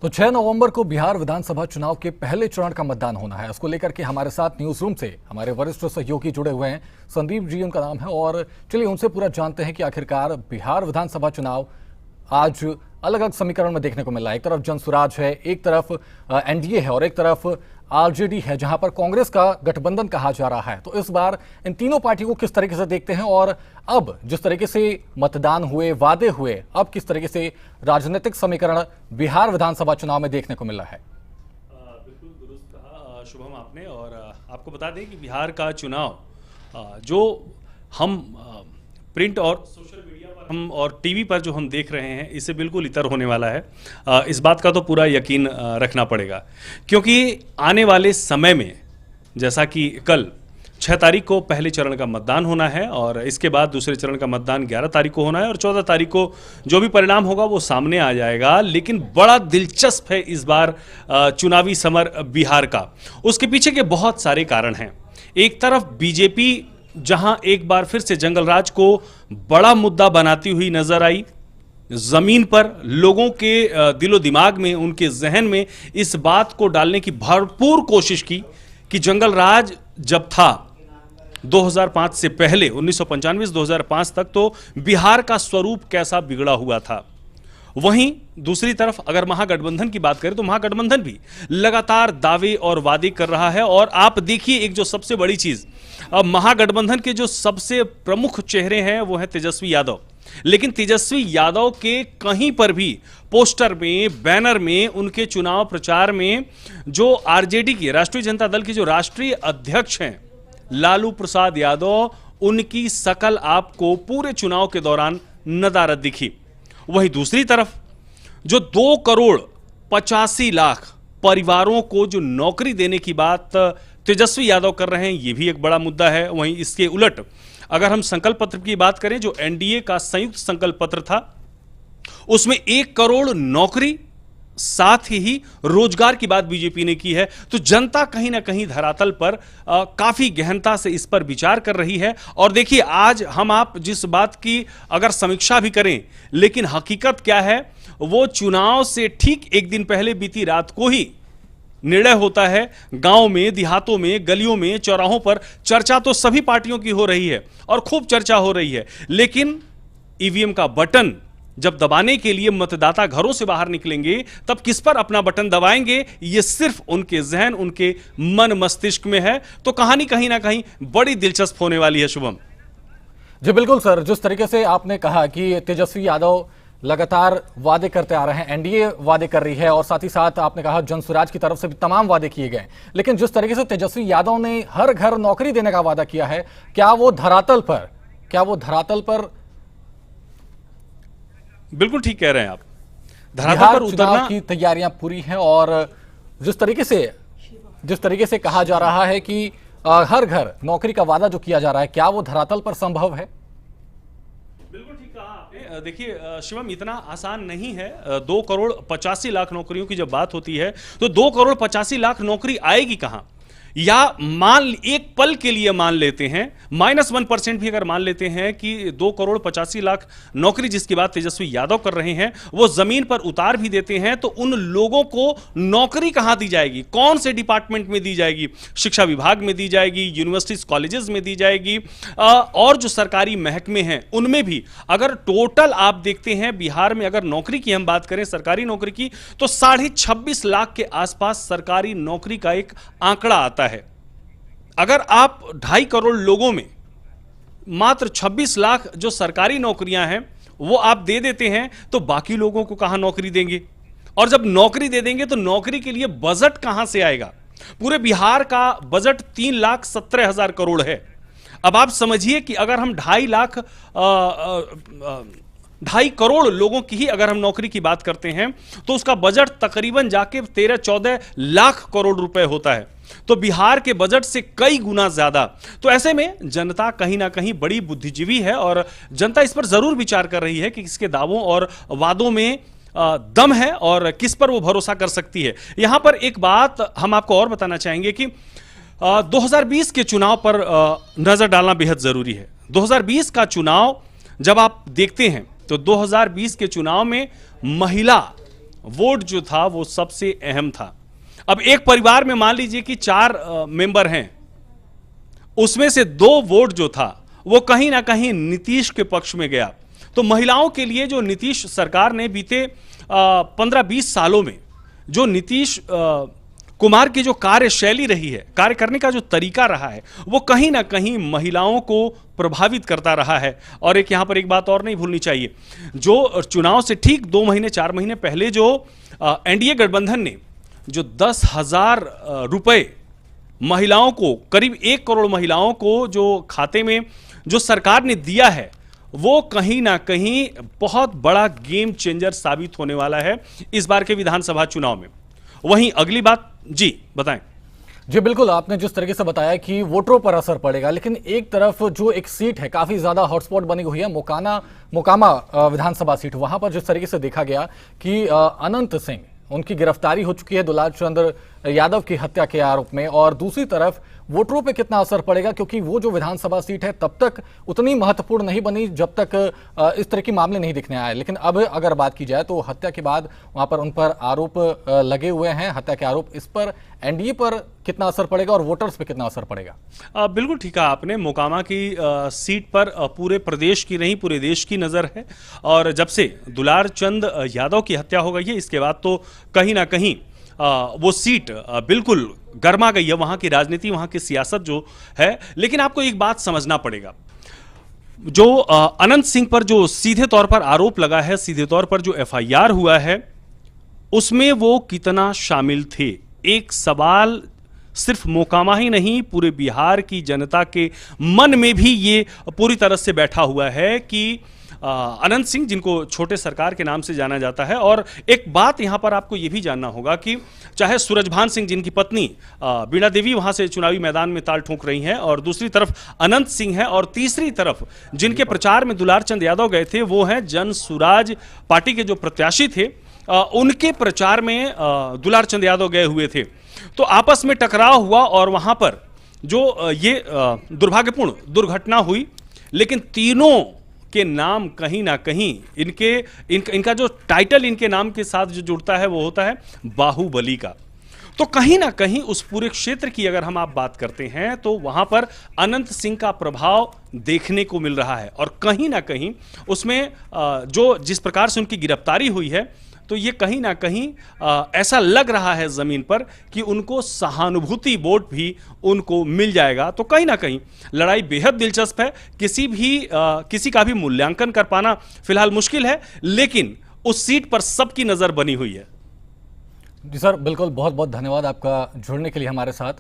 तो 6 नवंबर को बिहार विधानसभा चुनाव के पहले चरण का मतदान होना है। इसको लेकर के हमारे साथ न्यूज रूम से हमारे वरिष्ठ सहयोगी जुड़े हुए हैं। संदीप जी उनका नाम है और चलिए उनसे पूरा जानते हैं कि आखिरकार बिहार विधानसभा चुनाव आज अलग अलग समीकरण में देखने को मिल रहा है। एक तरफ जनसुराज है, एक तरफ एनडीए है और एक तरफ आरजेडी है, जहां पर कांग्रेस का गठबंधन कहा जा रहा है। तो इस बार इन तीनों पार्टियों को किस तरीके से देखते हैं और अब जिस तरीके से मतदान हुए, वादे हुए, अब किस तरीके से राजनीतिक समीकरण बिहार विधानसभा चुनाव में देखने को मिला है? बिल्कुल दुरुस्त कहा शुभम आपने। और आपको बता दें कि बिहार का चुनाव जो हम प्रिंट और सोशल मीडिया पर हम और टीवी पर जो हम देख रहे हैं, इससे बिल्कुल इतर होने वाला है। इस बात का तो पूरा यकीन रखना पड़ेगा, क्योंकि आने वाले समय में जैसा कि कल 6 तारीख को पहले चरण का मतदान होना है और इसके बाद दूसरे चरण का मतदान 11 तारीख को होना है और 14 तारीख को जो भी परिणाम होगा वो सामने आ जाएगा। लेकिन बड़ा दिलचस्प है इस बार चुनावी समर बिहार का। उसके पीछे के बहुत सारे कारण हैं। एक तरफ बीजेपी जहां एक बार फिर से जंगलराज को बड़ा मुद्दा बनाती हुई नजर आई, जमीन पर लोगों के दिलो दिमाग में, उनके जहन में इस बात को डालने की भरपूर कोशिश की कि जंगलराज जब था 2005 से पहले 1995 से 2005 तक तो बिहार का स्वरूप कैसा बिगड़ा हुआ था। वहीं दूसरी तरफ अगर महागठबंधन की बात करें तो महागठबंधन भी लगातार दावे और वादे कर रहा है। और आप देखिए एक जो सबसे बड़ी चीज, अब महागठबंधन के जो सबसे प्रमुख चेहरे हैं वो है तेजस्वी यादव। लेकिन तेजस्वी यादव के कहीं पर भी पोस्टर में, बैनर में, उनके चुनाव प्रचार में जो आरजेडी की, राष्ट्रीय जनता दल की जो राष्ट्रीय अध्यक्ष हैं लालू प्रसाद यादव, उनकी शकल आपको पूरे चुनाव के दौरान नदारद दिखी। वहीं दूसरी तरफ जो 2 करोड़ 85 लाख परिवारों को जो नौकरी देने की बात तेजस्वी यादव कर रहे हैं, यह भी एक बड़ा मुद्दा है। वहीं इसके उलट अगर हम संकल्प पत्र की बात करें, जो एनडीए का संयुक्त संकल्प पत्र था, उसमें 1 करोड़ नौकरी, साथ ही रोजगार की बात बीजेपी ने की है। तो जनता कहीं ना कहीं धरातल पर काफी गहनता से इस पर विचार कर रही है। और देखिए आज हम आप जिस बात की अगर समीक्षा भी करें, लेकिन हकीकत क्या है, वो चुनाव से ठीक एक दिन पहले बीती रात को ही निर्णय होता है। गांव में, देहातों में, गलियों में, चौराहों पर चर्चा तो सभी पार्टियों की हो रही है और खूब चर्चा हो रही है। लेकिन ईवीएम का बटन जब दबाने के लिए मतदाता घरों से बाहर निकलेंगे, तब किस पर अपना बटन दबाएंगे, यह सिर्फ उनके जहन, उनके मन मस्तिष्क में है। तो कहानी कहीं ना कहीं बड़ी दिलचस्प होने वाली है शुभम। जी बिल्कुल सर, जिस तरीके से आपने कहा कि तेजस्वी यादव लगातार वादे करते आ रहे हैं, एनडीए वादे कर रही है और साथ ही साथ आपने कहा जनसुराज की तरफ से भी तमाम वादे किए गए। लेकिन जिस तरीके से तेजस्वी यादव ने हर घर नौकरी देने का वादा किया है, क्या वो धरातल पर बिल्कुल ठीक कह रहे हैं आप, धरातल पर उतरना की तैयारियां पूरी हैं। और जिस तरीके से कहा जा रहा है कि हर घर नौकरी का वादा जो किया जा रहा है, क्या वो धरातल पर संभव है? बिल्कुल ठीक कहा आपने। देखिए शिवम, इतना आसान नहीं है। 2 करोड़ 85 लाख नौकरियों की जब बात होती है तो 2 करोड़ 85 लाख नौकरी आएगी कहां? या मान एक पल के लिए मान लेते हैं, -1% भी अगर मान लेते हैं कि 2 करोड़ 85 लाख नौकरी जिसकी बात तेजस्वी यादव कर रहे हैं, वो जमीन पर उतार भी देते हैं, तो उन लोगों को नौकरी कहां दी जाएगी? कौन से डिपार्टमेंट में दी जाएगी? शिक्षा विभाग में दी जाएगी, यूनिवर्सिटीज कॉलेजेस में दी जाएगी, और जो सरकारी महकमे हैं उनमें भी। अगर टोटल आप देखते हैं बिहार में, अगर नौकरी की हम बात करें, सरकारी नौकरी की, तो 26.5 लाख के आसपास सरकारी नौकरी का एक आंकड़ा आता है। अगर आप 2.5 करोड़ लोगों में मात्र 26 लाख जो सरकारी नौकरियां हैं वो आप दे देते हैं, तो बाकी लोगों को कहां नौकरी देंगे? और जब नौकरी दे देंगे तो नौकरी के लिए बजट कहां से आएगा? पूरे बिहार का बजट 3,17,000 करोड़ है। अब आप समझिए कि अगर हम 2.5 करोड़ लोगों की ही अगर हम नौकरी की बात करते हैं, तो उसका बजट तकरीबन जाके 13-14 लाख करोड़ रुपए होता है। तो बिहार के बजट से कई गुना ज्यादा। तो ऐसे में जनता कहीं ना कहीं बड़ी बुद्धिजीवी है और जनता इस पर जरूर विचार कर रही है कि किसके दावों और वादों में दम है और किस पर वो भरोसा कर सकती है। यहां पर एक बात हम आपको और बताना चाहेंगे कि 2020 के चुनाव पर नजर डालना बेहद जरूरी है। 2020 का चुनाव जब आप देखते हैं तो 2020 के चुनाव में महिला वोट जो था वो सबसे अहम था। अब एक परिवार में मान लीजिए कि 4 मेंबर हैं, उसमें से 2 वोट जो था वो कहीं ना कहीं नीतीश के पक्ष में गया। तो महिलाओं के लिए जो नीतीश सरकार ने बीते 15-20 सालों में जो नीतीश कुमार की जो कार्यशैली रही है, कार्य करने का जो तरीका रहा है, वो कहीं ना कहीं महिलाओं को प्रभावित करता रहा है। और एक यहाँ पर एक बात और नहीं भूलनी चाहिए, जो चुनाव से ठीक 2 महीने 4 महीने पहले जो एनडीए गठबंधन ने जो 10,000 रुपए महिलाओं को, करीब 1 करोड़ महिलाओं को जो खाते में जो सरकार ने दिया है, वो कहीं ना कहीं बहुत बड़ा गेम चेंजर साबित होने वाला है इस बार के विधानसभा चुनाव में। वहीं अगली बात, जी बताएं। जी बिल्कुल, आपने जिस तरीके से बताया कि वोटरों पर असर पड़ेगा, लेकिन एक तरफ जो एक सीट है काफी ज्यादा हॉटस्पॉट बनी हुई है, मोकामा विधानसभा सीट, वहां पर जिस तरीके से देखा गया कि अनंत सिंह, उनकी गिरफ्तारी हो चुकी है दुलार चंद यादव की हत्या के आरोप में, और दूसरी तरफ वोटरों पे कितना असर पड़ेगा, क्योंकि वो जो विधानसभा सीट है तब तक उतनी महत्वपूर्ण नहीं बनी जब तक इस तरह के मामले नहीं दिखने आए। लेकिन अब अगर बात की जाए तो हत्या के बाद वहां पर उन पर आरोप लगे हुए हैं, हत्या के आरोप, इस पर एनडीए पर कितना असर पड़ेगा और वोटर्स पे कितना असर पड़ेगा? बिल्कुल ठीक है आपने, मोकामा की सीट पर पूरे प्रदेश की नहीं पूरे देश की नजर है। और जब से दुलार चंद यादव की हत्या हो गई है, इसके बाद तो कहीं ना कहीं वो सीट बिल्कुल गर्मा गई है, वहां की राजनीति, वहां की सियासत जो है। लेकिन आपको एक बात समझना पड़ेगा, जो अनंत सिंह पर जो सीधे तौर पर आरोप लगा है, सीधे तौर पर जो एफआईआर हुआ है, उसमें वो कितना शामिल थे। एक सवाल सिर्फ मोकामा ही नहीं, पूरे बिहार की जनता के मन में भी ये पूरी तरह से बैठा हुआ है कि अनंत सिंह, जिनको छोटे सरकार के नाम से जाना जाता है, और एक बात यहां पर आपको यह भी जानना होगा कि चाहे सूरजभान सिंह, जिनकी पत्नी बीणा देवी वहां से चुनावी मैदान में ताल ठोक रही हैं, और दूसरी तरफ अनंत सिंह है, और तीसरी तरफ जिनके प्रचार में दुलार चंद यादव गए थे वो हैं जन सुराज पार्टी के जो प्रत्याशी थे, उनके प्रचार में दुलार चंद यादव गए हुए थे। तो आपस में टकराव हुआ और वहां पर जो ये दुर्भाग्यपूर्ण दुर्घटना हुई। लेकिन तीनों के नाम कहीं ना कहीं इनका जो टाइटल इनके नाम के साथ जो जुड़ता है वो होता है बाहुबली का। तो कहीं ना कहीं उस पूरे क्षेत्र की अगर हम आप बात करते हैं तो वहां पर अनंत सिंह का प्रभाव देखने को मिल रहा है, और कहीं ना कहीं उसमें जो जिस प्रकार से उनकी गिरफ्तारी हुई है, तो ये कहीं ना कहीं ऐसा लग रहा है जमीन पर कि उनको सहानुभूति वोट भी उनको मिल जाएगा। तो कहीं ना कहीं लड़ाई बेहद दिलचस्प है, किसी का भी मूल्यांकन कर पाना फिलहाल मुश्किल है, लेकिन उस सीट पर सबकी नजर बनी हुई है। जी सर, बिल्कुल, बहुत बहुत धन्यवाद आपका जुड़ने के लिए हमारे साथ।